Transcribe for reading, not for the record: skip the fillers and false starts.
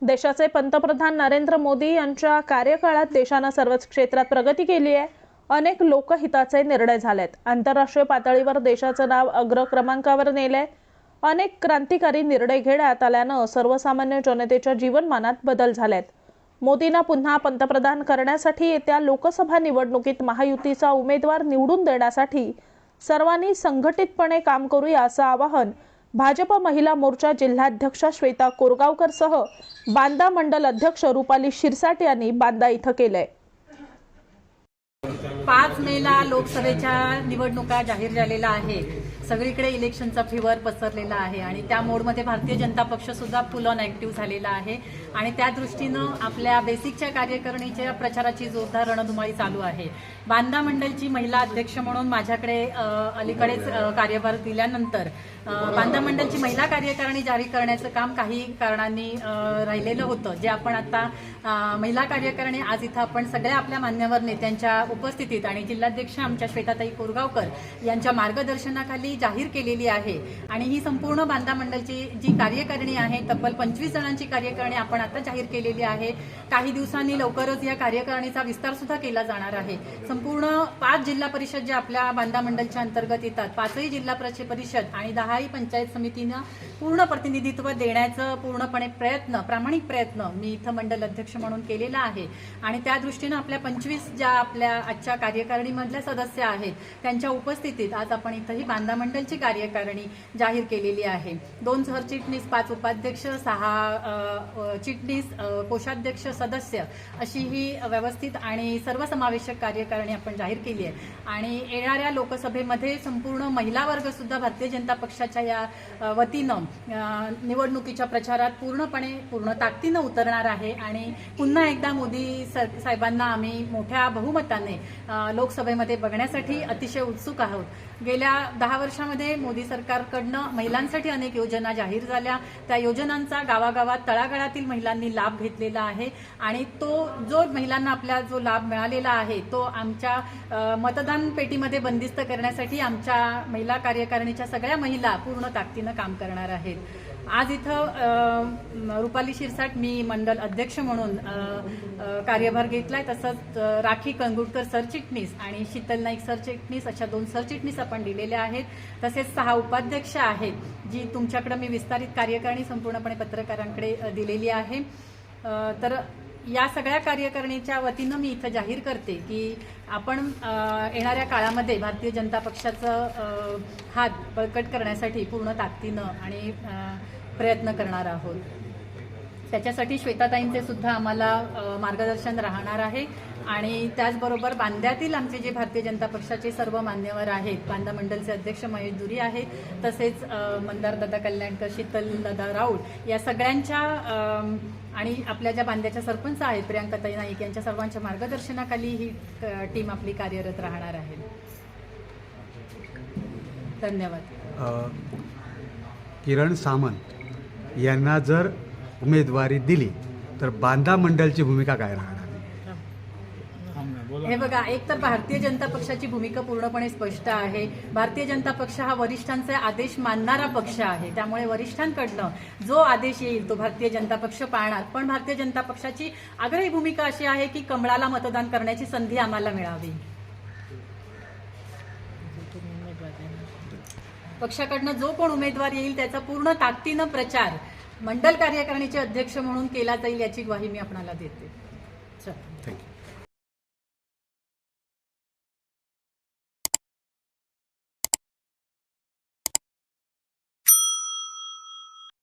देशाचे पंतप्रधान नरेंद्र मोदी यांच्या कार्यकाळात देशाने सर्वच क्षेत्रात प्रगती केली आहे। अनेक लोकहिताचे निर्णय झालेत। आंतरराष्ट्रीय पातळीवर देशाचे नाव अग्रक्रमांकावर नेले। अनेक क्रांतिकारी निर्णय घेण्यात आल्याने सर्वसामान्य जनतेच्या जीवनमानात बदल झालेत। मोदींना पुन्हा पंतप्रधान करण्यासाठी येत्या लोकसभा निवडणुकीत महायुतीचा उमेदवार निवडून देण्यासाठी सर्वांनी संघटितपणे काम करूया असं आवाहन भाजप महिला मोर्चा जिल्हाध्यक्ष श्वेता कोरगावकर सह बांदा मंडल अध्यक्ष रुपाली शिरसाट यांनी बांदा इथं केलंय। 5 मेला लोकसभेच्या निवडणुका जाहीर झालेला आहे। सगळीकडे इलेक्शनचा फिवर पसरलेला आहे आणि त्या मोडमध्ये भारतीय जनता पक्ष सुद्धा फुल ऑन ऍक्टिव्ह झालेला आहे आणि त्या दृष्टीने आपल्या बेसिकच्या कार्यकारिणीच्या प्रचाराची जोरदार रणधुमाळी चालू आहे। बांदा मंडलची महिला अध्यक्ष म्हणून माझ्याकडे अलीकडेच कार्यभार दिल्यानंतर बांदा मंडलची महिला कार्यकारिणी जारी करण्याचं काम काही कारणांनी राहिलेलं होतं, जे आपण आता महिला कार्यकारिणी आज इथं आपण सगळ्या आपल्या मान्यवर नेत्यांच्या उपस्थितीत आणि जिल्हाध्यक्ष आमच्या श्वेताताई कोरगावकर यांच्या मार्गदर्शनाखाली जाहीर केलेली आहे। आणि ही संपूर्ण बांदा मंडलची जी कार्यकारिणी आहे तब्बल 25 जणांची कार्यकारिणी आपण आता जाहीर केलेली आहे। काही दिवसांनी लवकरच या कार्यकारिणीचा विस्तार सुद्धा केला जाणार आहे। संपूर्ण 5 जिल्हा परिषद जे आपल्या बांदा मंडलच्या अंतर्गत येतात, 5ही जिल्हा परिषद आणि 10ही पंचायत समितीनं पूर्ण प्रतिनिधित्व देण्याचं पूर्णपणे प्रामाणिक प्रयत्न मी इथं मंडल अध्यक्ष म्हणून केलेला आहे। आणि त्या दृष्टीनं आपल्या 25 ज्या आपल्या आजच्या कार्यकारिणीमधल्या सदस्य आहेत त्यांच्या उपस्थितीत आज आपण इथंही बांदा मंडलची कार्यकारिणी जाहीर केलेली आहे। 2 सरचिटणीस, 5 उपाध्यक्ष, 6 चिटणीस, कोषाध्यक्ष, सदस्य अशी ही व्यवस्थित आणि सर्वसमावेशक कार्यकारिणी आपण जाहीर केली आहे। आणि येणाऱ्या लोकसभेमध्ये संपूर्ण महिला वर्ग सुद्धा भारतीय जनता पक्षाच्या या वतीनं निवडणुकीच्या प्रचारात पूर्ण ताकदीनं उतरणार आहे आणि पुन्हा एकदा मोदी साहेबांना आम्ही मोठ्या बहुमताने लोकसभेमध्ये बघण्यासाठी अतिशय उत्सुक आहोत। गेल्या 10 वर्षामध्ये मोदी सरकारकडनं महिलांसाठी अनेक योजना जाहीर झाल्या। त्या योजनांचा गावागावात तळागाळातील महिलांनी लाभ घेतलेला आहे आणि तो जो महिलांना आपला जो लाभ मिळालेला आहे तो आमच्या मतदान पेटीमध्ये बंदिस्त करण्यासाठी आमच्या महिला कार्यकारिणीच्या सगळ्या महिला पूर्ण ताकदीनं काम करणार आहेत। आज इथं रुपाली शिरसाट मी मंडल अध्यक्ष म्हणून कार्यभार घेतलाय, तसंच राखी कंगुटकर सरचिटणीस आणि शीतल नाईक सरचिटणीस अशा 2 सरचिटणीस आपण दिलेल्या आहेत। तसेच 6 उपाध्यक्ष आहेत जी तुमच्याकडे मी विस्तारित कार्यकारिणी संपूर्णपणे पत्रकारांकडे दिलेली आहे। तर या सगळ्या कार्यकारिणीच्या वतीनं मी इथं जाहीर करते की आपण येणाऱ्या काळामध्ये भारतीय जनता पक्षाचं हात बळकट करण्यासाठी पूर्ण ताकदीनं आणि प्रयत्न करणार आहोत। त्याच्यासाठी श्वेताताईंचे सुद्धा आम्हाला मार्गदर्शन राहणार आहे आणि त्याचबरोबर बांद्यातील आमचे जे भारतीय जनता पक्षाचे सर्व मान्यवर आहेत, बांदा मंडलचे अध्यक्ष महेश दुरी आहेत, तसेच मंदार दादा कल्याणकर, शीतल दादा राऊत या सगळ्यांच्या आणि आपल्या ज्या बांद्याच्या सरपंच आहेत प्रियांकाताई नाईक यांच्या सर्वांच्या मार्गदर्शनाखाली ही टीम आपली कार्यरत राहणार आहे। धन्यवाद। किरण सामंत यांना जर उमेदवारी दिली तर बांदा मंडलची भूमिका काय राहणार? हे बघा, एक तर भारतीय जनता पक्षाची भूमिका पूर्णपणे स्पष्ट आहे। भारतीय जनता पक्ष हा वरिष्ठांचे आदेश मानणारा पक्ष आहे, त्यामुळे वरिष्ठांकडनं जो आदेश येईल तो भारतीय जनता पक्ष पाळणार। पण भारतीय जनता पक्षाची आग्रही भूमिका अशी आहे की कमळाला मतदान करण्याची संधी आम्हाला मिळावी। पक्षाकडनं जो कोण उमेदवार येईल त्याचा पूर्ण ताकदीनं प्रचार मंडल कार्यकारिणीचे अध्यक्ष म्हणून केला जाईल याची ग्वाही मी आपणाला देते। थँक्यू।